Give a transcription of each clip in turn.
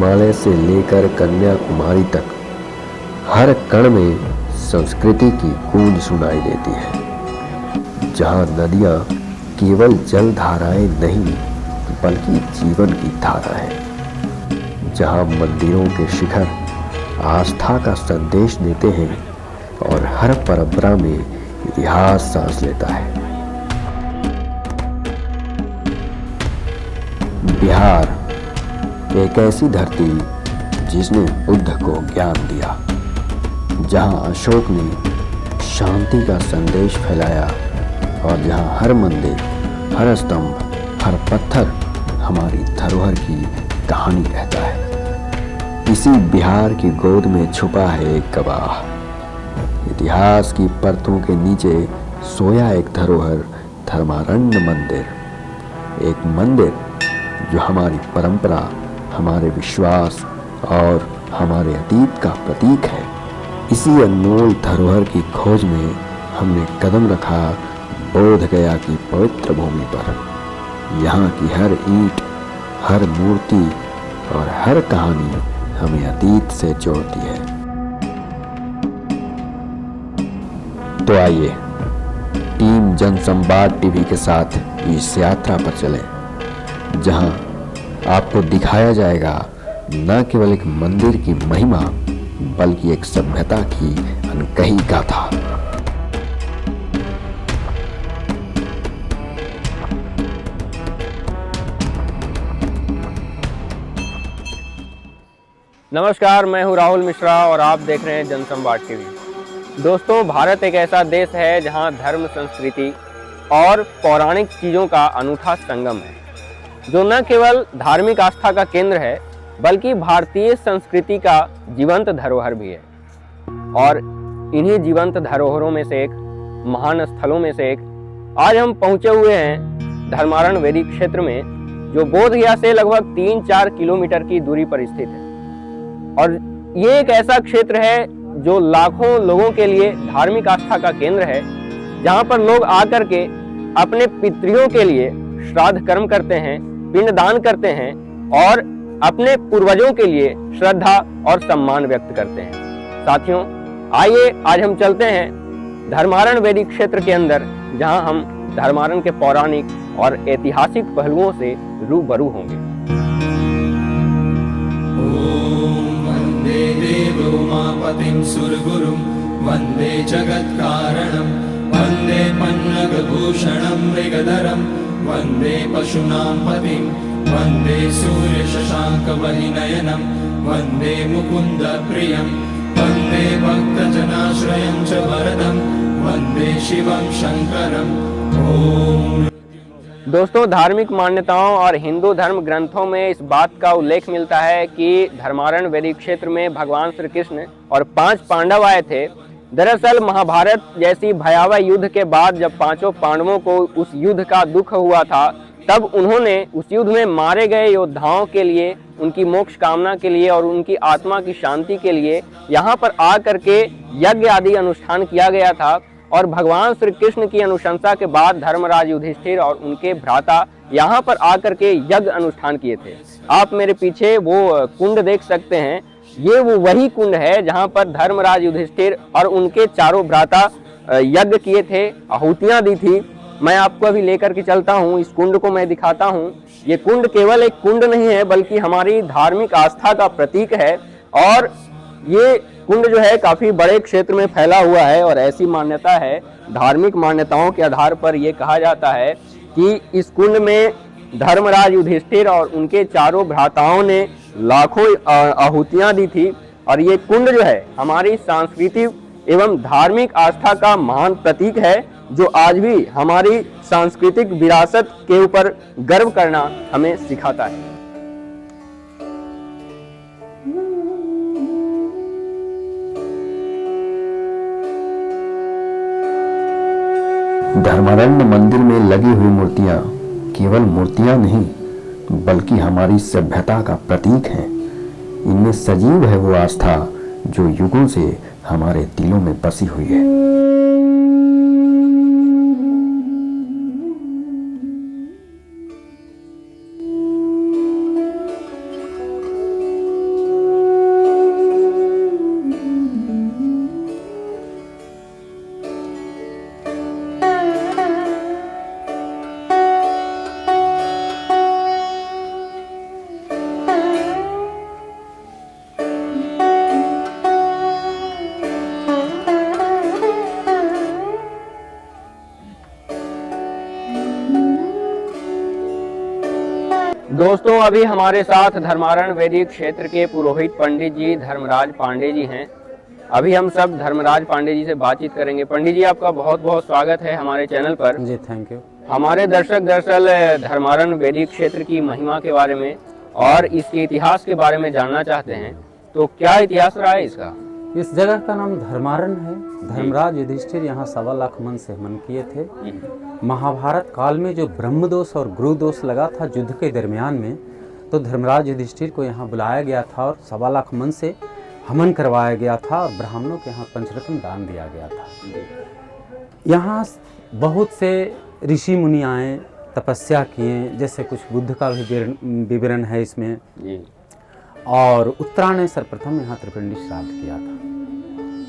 हिमालय से लेकर कन्याकुमारी तक हर कण में संस्कृति की गूंज सुनाई देती है, जहाँ नदियाँ केवल जल धाराएं नहीं बल्कि जीवन की धारा है, जहाँ मंदिरों के शिखर आस्था का संदेश देते हैं और हर परंपरा में इतिहास सांस लेता है। बिहार एक ऐसी धरती जिसने बुद्ध को ज्ञान दिया, जहां अशोक ने शांति का संदेश फैलाया और जहां हर मंदिर, हर स्तंभ, हर पत्थर हमारी धरोहर की कहानी कहता है। इसी बिहार की गोद में छुपा है एक गवाह, इतिहास की परतों के नीचे सोया एक धरोहर, धर्मारण्य मंदिर। एक मंदिर जो हमारी परंपरा, हमारे विश्वास और हमारे अतीत का प्रतीक है। इसी अनमोल धरोहर की खोज में हमने कदम रखा बोध गया की पवित्र भूमि पर। यहाँ की हर ईंट, हर मूर्ति और हर कहानी हमें अतीत से जोड़ती है। तो आइए टीम जनसंवाद टीवी के साथ इस यात्रा पर चलें, जहां आपको दिखाया जाएगा न केवल एक मंदिर की महिमा बल्कि एक सभ्यता की अनकही गाथा। नमस्कार, मैं हूं राहुल मिश्रा और आप देख रहे हैं जनसंवाद टीवी। दोस्तों, भारत एक ऐसा देश है जहां धर्म, संस्कृति और पौराणिक चीज़ों का अनूठा संगम है, जो न केवल धार्मिक आस्था का केंद्र है बल्कि भारतीय संस्कृति का जीवंत धरोहर भी है। और इन्हीं जीवंत धरोहरों में से एक, महान स्थलों में से एक, आज हम पहुंचे हुए हैं धर्मारण वैदिक क्षेत्र में, जो बोधगया से लगभग 3-4 किलोमीटर की दूरी पर स्थित है। और ये एक ऐसा क्षेत्र है जो लाखों लोगों के लिए धार्मिक आस्था का केंद्र है, जहाँ पर लोग आकर के अपने पितरियों के लिए श्राद्ध कर्म करते हैं, पिंडदान करते हैं और अपने पूर्वजों के लिए श्रद्धा और सम्मान व्यक्त करते हैं। साथियों, आइए आज हम चलते हैं धर्मारण वैदिक क्षेत्र के अंदर, जहां हम धर्मारण के पौराणिक और ऐतिहासिक पहलुओं से रूबरू होंगे। ओम वंदे देव उमापतिं सुरगुरुं वंदे जगत्कारणं वंदे पन्नगभूषणं मृगधरं वंदे पशूनां पतिं वंदे सूर्य शशांक वहिनयनं वंदे मुकुंद प्रियं वंदे भक्तजनाश्रयं च वरदं वंदे शिवं शंकरं। ओम। दोस्तों, धार्मिक मान्यताओं और हिंदू धर्म ग्रंथों में इस बात का उल्लेख मिलता है कि धर्मारण वैदिक क्षेत्र में भगवान श्री कृष्ण और 5 पांडव आए थे। दरअसल महाभारत जैसी भयावह युद्ध के बाद जब 5 पांडवों को उस युद्ध का दुख हुआ था, तब उन्होंने उस युद्ध में मारे गए योद्धाओं के लिए, उनकी मोक्ष कामना के लिए और उनकी आत्मा की शांति के लिए यहाँ पर आ करके यज्ञ आदि अनुष्ठान किया गया था। और भगवान श्री कृष्ण की अनुशंसा के बाद धर्मराज युधिष्ठिर और उनके भ्राता यहाँ पर आकर के यज्ञ अनुष्ठान किए थे। आप मेरे पीछे वो कुंड देख सकते हैं, ये वो वही कुंड है जहाँ पर धर्मराज युधिष्ठिर और उनके चारों भ्राता यज्ञ किए थे, आहुतियाँ दी थी। मैं आपको अभी लेकर के चलता हूँ, इस कुंड को मैं दिखाता हूँ। ये कुंड केवल एक कुंड नहीं है बल्कि हमारी धार्मिक आस्था का प्रतीक है। और ये कुंड जो है काफी बड़े क्षेत्र में फैला हुआ है और ऐसी मान्यता है, धार्मिक मान्यताओं के आधार पर यह कहा जाता है कि इस कुंड में धर्मराज युधिष्ठिर और उनके चारों भ्राताओं ने लाखों आहुतियां दी थी। और ये कुंड जो है हमारी सांस्कृतिक एवं धार्मिक आस्था का महान प्रतीक है, जो आज भी हमारी सांस्कृतिक विरासत के ऊपर गर्व करना हमें सिखाता है। धर्मारण्य मंदिर में लगी हुई मूर्तियां केवल मूर्तियां नहीं बल्कि हमारी सभ्यता का प्रतीक हैं। इनमें सजीव है वो आस्था जो युगों से हमारे दिलों में बसी हुई है। दोस्तों अभी हमारे साथ धर्मारण वैदिक क्षेत्र के पुरोहित पंडित जी धर्मराज पांडे जी हैं। अभी हम सब धर्मराज पांडे जी से बातचीत करेंगे। पंडित जी आपका बहुत बहुत स्वागत है हमारे चैनल पर। जी थैंक यू। हमारे दर्शक दरअसल धर्मारण वैदिक क्षेत्र की महिमा के बारे में और इसके इतिहास के बारे में जानना चाहते हैं, तो क्या इतिहास रहा है इसका? इस जगह का नाम धर्मारण है। धर्मराज युधिष्ठिर यहाँ 1.25 लाख मन से हवन किए थे। महाभारत काल में जो ब्रह्मदोष और गुरुदोष लगा था युद्ध के दरमियान में, तो धर्मराज युधिष्ठिर को यहाँ बुलाया गया था और 1.25 लाख मन से हवन करवाया गया था और ब्राह्मणों के यहाँ पंचरत्न दान दिया गया था। यहाँ बहुत से ऋषि मुनि आए, तपस्या किए, जैसे कुछ बुद्ध का भी विवरण है इसमें। और उत्तरा ने सर्वप्रथम यहाँ त्रिपिंडी श्राद्ध किया था।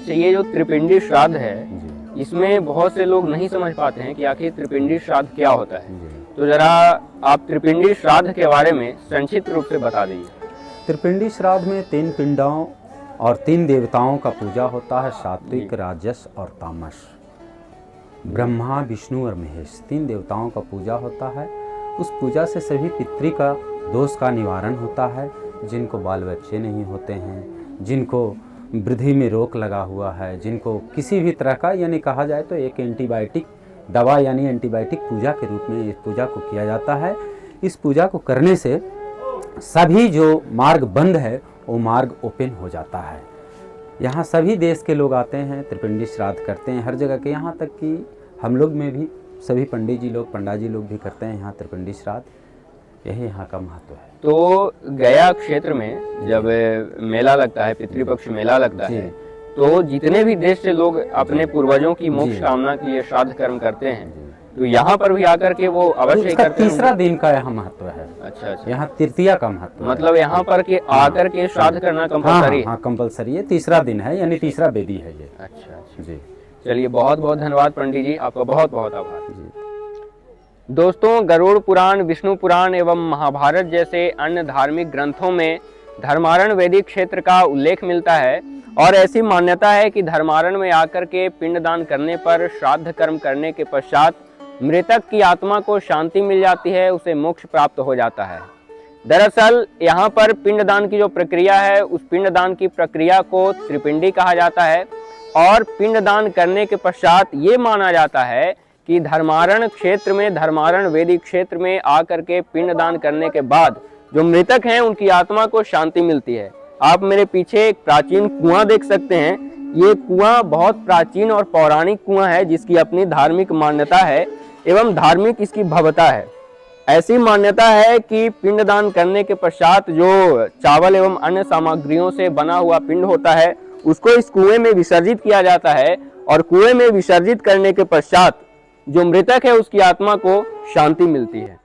ये जो त्रिपिंडी श्राद्ध है, इसमें बहुत से लोग नहीं समझ पाते हैं कि आखिर त्रिपिंडी श्राद्ध क्या होता है। तो जरा आप त्रिपिंडी श्राद्ध के बारे में संक्षिप्त रूप से बता दीजिए। त्रिपिंडी श्राद्ध में 3 पिंडों और 3 देवताओं का पूजा होता है, सात्विक, राजस और तामस। ब्रह्मा, विष्णु और महेश 3 देवताओं का पूजा होता है। उस पूजा से सभी पितृ का दोष का निवारण होता है। जिनको बाल बच्चे नहीं होते हैं, जिनको वृद्धि में रोक लगा हुआ है, जिनको किसी भी तरह का, यानी कहा जाए तो एक एंटीबायोटिक दवा यानी एंटीबायोटिक पूजा के रूप में इस पूजा को किया जाता है। इस पूजा को करने से सभी जो मार्ग बंद है वो मार्ग ओपन हो जाता है। यहाँ सभी देश के लोग आते हैं, त्रिपिंडी श्राद्ध करते हैं हर जगह के। यहाँ तक कि हम लोग में भी सभी पंडित जी लोग, पंडा जी लोग भी करते हैं यहाँ त्रिपिंडी श्राद्ध। यही यहाँ का महत्व है। तो गया क्षेत्र में जब मेला लगता है, पितृपक्ष मेला लगता है, तो जितने भी देश से लोग अपने पूर्वजों की मोक्ष कामना के लिए श्राद्ध कर्म करते हैं, तो यहाँ पर भी आकर के वो अवश्य करते हैं। तीसरा दिन का यहाँ महत्व है। अच्छा। यहाँ तृतीया का महत्व, मतलब यहाँ पर के आकर के श्राद्ध करना कंपलसरी? हाँ कंपलसरी है। तीसरा दिन है, यानी तीसरा वेदी है ये। अच्छा जी। चलिए बहुत बहुत धन्यवाद पंडित जी, आपका बहुत बहुत आभार। दोस्तों गरुड़ पुराण, विष्णु पुराण एवं महाभारत जैसे अन्य धार्मिक ग्रंथों में धर्मारण वैदिक क्षेत्र का उल्लेख मिलता है और ऐसी मान्यता है कि धर्मारण में आकर के पिंडदान करने पर, श्राद्ध कर्म करने के पश्चात मृतक की आत्मा को शांति मिल जाती है, उसे मोक्ष प्राप्त हो जाता है। दरअसल यहाँ पर पिंडदान की जो प्रक्रिया है, उस पिंडदान की प्रक्रिया को त्रिपिंडी कहा जाता है और पिंडदान करने के पश्चात ये माना जाता है कि धर्मारण क्षेत्र में, धर्मारण वैदिक क्षेत्र में आकर के पिंडदान करने के बाद जो मृतक हैं उनकी आत्मा को शांति मिलती है। आप मेरे पीछे एक प्राचीन कुआं देख सकते हैं। ये कुआं बहुत प्राचीन और पौराणिक कुआं है, जिसकी अपनी धार्मिक मान्यता है एवं धार्मिक इसकी भव्यता है। ऐसी मान्यता है कि पिंडदान करने के पश्चात जो चावल एवं अन्य सामग्रियों से बना हुआ पिंड होता है, उसको इस कुएं में विसर्जित किया जाता है और कुएं में विसर्जित करने के पश्चात जो मृतक है उसकी आत्मा को शांति मिलती है।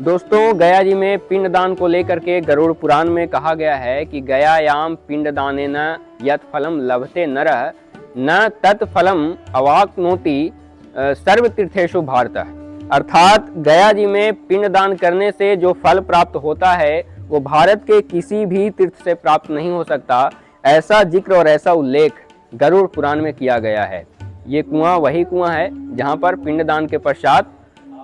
दोस्तों गया जी में पिंडदान को लेकर के गरुड़ पुराण में कहा गया है कि गयायाम पिंडदानेन यत् फलम लभते नरः न तत् फलम अवाप्नोति सर्व तीर्थेषु भारत। अर्थात गया जी में पिंडदान करने से जो फल प्राप्त होता है वो भारत के किसी भी तीर्थ से प्राप्त नहीं हो सकता। ऐसा जिक्र और ऐसा उल्लेख गरुड़ पुराण में किया गया है। ये कुआं वही कुआं है जहाँ पर पिंडदान के पश्चात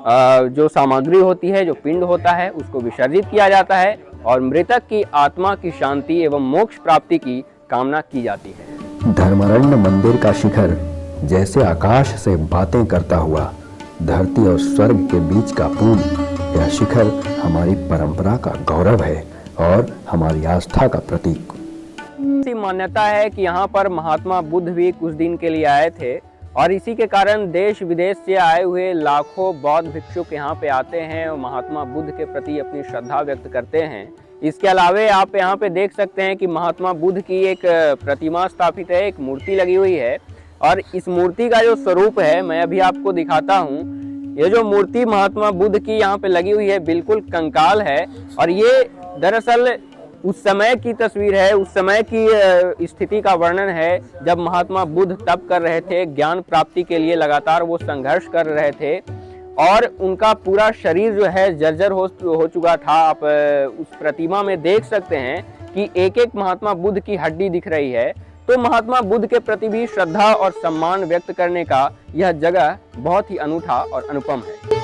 जो सामग्री होती है, जो पिंड होता है, उसको विसर्जित किया जाता है और मृतक की आत्मा की शांति एवं मोक्ष प्राप्ति की कामना की जाती है। धर्मारण्य मंदिर का शिखर जैसे आकाश से बातें करता हुआ धरती और स्वर्ग के बीच का पुल, यह शिखर हमारी परंपरा का गौरव है और हमारी आस्था का प्रतीक। ऐसी मान्यता है कि यहाँ पर महात्मा बुद्ध भी कुछ दिन के लिए आए थे और इसी के कारण देश विदेश से आए हुए लाखों बौद्ध भिक्षुक यहाँ पे आते हैं और महात्मा बुद्ध के प्रति अपनी श्रद्धा व्यक्त करते हैं। इसके अलावे आप यहाँ पे देख सकते हैं कि महात्मा बुद्ध की एक प्रतिमा स्थापित है, एक मूर्ति लगी हुई है और इस मूर्ति का जो स्वरूप है मैं अभी आपको दिखाता हूँ। ये जो मूर्ति महात्मा बुद्ध की यहाँ पे लगी हुई है बिल्कुल कंकाल है, और ये दरअसल उस समय की तस्वीर है, उस समय की स्थिति का वर्णन है जब महात्मा बुद्ध तप कर रहे थे, ज्ञान प्राप्ति के लिए लगातार वो संघर्ष कर रहे थे, और उनका पूरा शरीर जो है जर्जर हो चुका था। आप उस प्रतिमा में देख सकते हैं कि एक एक महात्मा बुद्ध की हड्डी दिख रही है। तो महात्मा बुद्ध के प्रति भी श्रद्धा और सम्मान व्यक्त करने का यह जगह बहुत ही अनूठा और अनुपम है।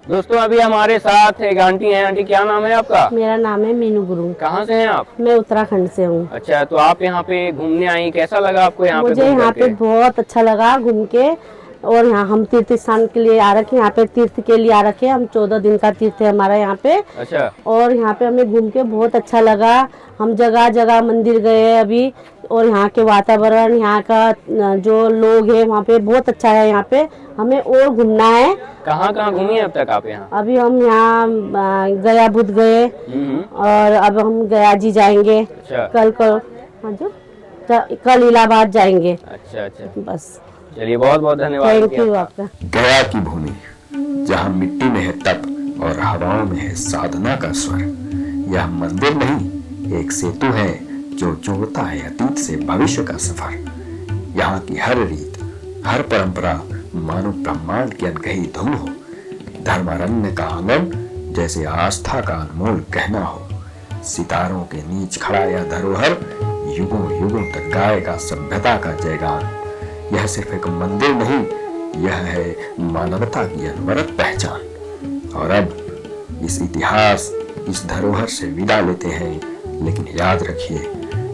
दोस्तों अभी हमारे साथ एक आंटी हैं। आंटी क्या नाम है आपका? मेरा नाम है मीनू गुरु। कहाँ से हैं आप? मैं उत्तराखंड से हूँ। अच्छा, तो आप यहाँ पे घूमने आई, कैसा लगा आपको यहाँ पे? मुझे यहाँ पे बहुत अच्छा लगा घूम के, और यहाँ हम तीर्थ स्थान के लिए आ रखे, यहाँ पे तीर्थ के लिए आ रखे। हम 14 दिन का तीर्थ है हमारा यहाँ पे। अच्छा। और यहाँ पे हमें घूम के बहुत अच्छा लगा। हम जगह जगह मंदिर गए अभी, और यहाँ के वातावरण, यहाँ का जो लोग है वहाँ पे बहुत अच्छा है। यहाँ पे हमें और घूमना है। कहाँ कहाँ घूमी अब तक आप यहाँ? अभी हम यहाँ गया बुद्ध गए, और अब हम गया जी जाएंगे। अच्छा। कल इलाहाबाद जाएंगे। अच्छा अच्छा, बस। चलिए बहुत बहुत धन्यवाद। थैंक यू आपका। गया की भूमि, जहाँ मिट्टी में है तप और हवाओं में है साधना का स्वर। यह मंदिर नहीं, एक सेतु है जो जोड़ता है अतीत से भविष्य का सफर। यहाँ की हर रीत, हर परंपरा मानो ब्रह्मांड की अनकही धुन हो। धर्मारण्य का आंगन जैसे आस्था का अनमोल कहना हो। सितारों के नीच खड़ा यह धरोहर युगों युगों तक गाएगा सभ्यता का जयगान। यह सिर्फ एक मंदिर नहीं, यह है मानवता की अनवरत पहचान। और अब इस इतिहास, इस धरोहर से विदा लेते हैं, लेकिन याद रखिए,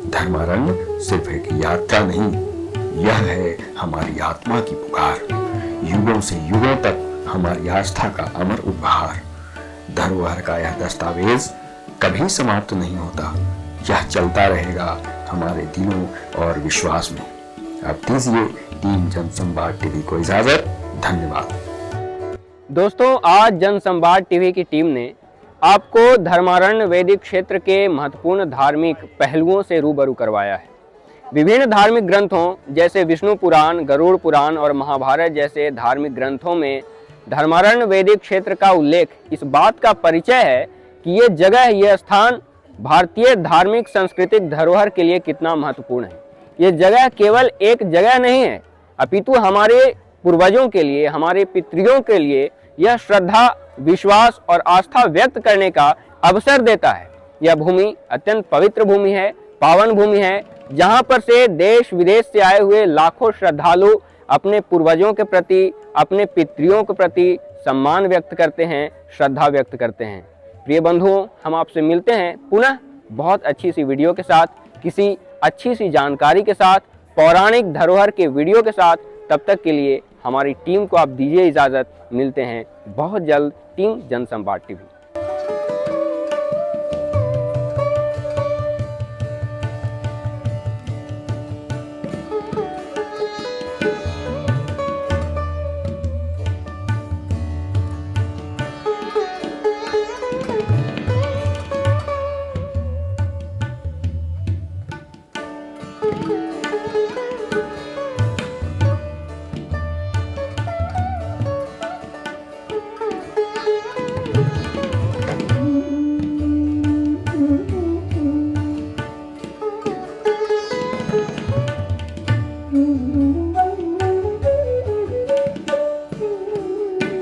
धर्मारण्य सिर्फ एक यात्रा नहीं, यह है हमारी आत्मा की पुकार, युगों से युगों तक हमारी आस्था का अमर उपहार। धरोहर का यह दस्तावेज कभी समाप्त नहीं होता, यह चलता रहेगा हमारे दिलों और विश्वास में। अब दीजिए टीम जनसंवाद टीवी को इजाजत। धन्यवाद। दोस्तों, आज जनसंवाद टीवी की टीम ने आपको धर्मारण्य वैदिक क्षेत्र के महत्वपूर्ण धार्मिक पहलुओं से रूबरू करवाया है। विभिन्न धार्मिक ग्रंथों जैसे विष्णु पुराण, गरुड़ पुराण और महाभारत जैसे धार्मिक ग्रंथों में धर्मारण्य वैदिक क्षेत्र का उल्लेख इस बात का परिचय है कि ये जगह, ये स्थान भारतीय धार्मिक सांस्कृतिक धरोहर के लिए कितना महत्वपूर्ण है। ये जगह केवल एक जगह नहीं है, अपितु हमारे पूर्वजों के लिए, हमारे पितरियों के लिए यह श्रद्धा, विश्वास और आस्था व्यक्त करने का अवसर देता है। यह भूमि अत्यंत पवित्र भूमि है, पावन भूमि है, जहां पर से देश विदेश से आए हुए लाखों श्रद्धालु अपने पूर्वजों के प्रति, अपने पितरियों के प्रति सम्मान व्यक्त करते हैं, श्रद्धा व्यक्त करते हैं। प्रिय बंधुओं, हम आपसे मिलते हैं पुनः बहुत अच्छी सी वीडियो के साथ, किसी अच्छी सी जानकारी के साथ, पौराणिक धरोहर के वीडियो के साथ। तब तक के लिए हमारी टीम को आप दीजिए इजाज़त। मिलते हैं बहुत जल्द टीम जनसंवाद टीवी।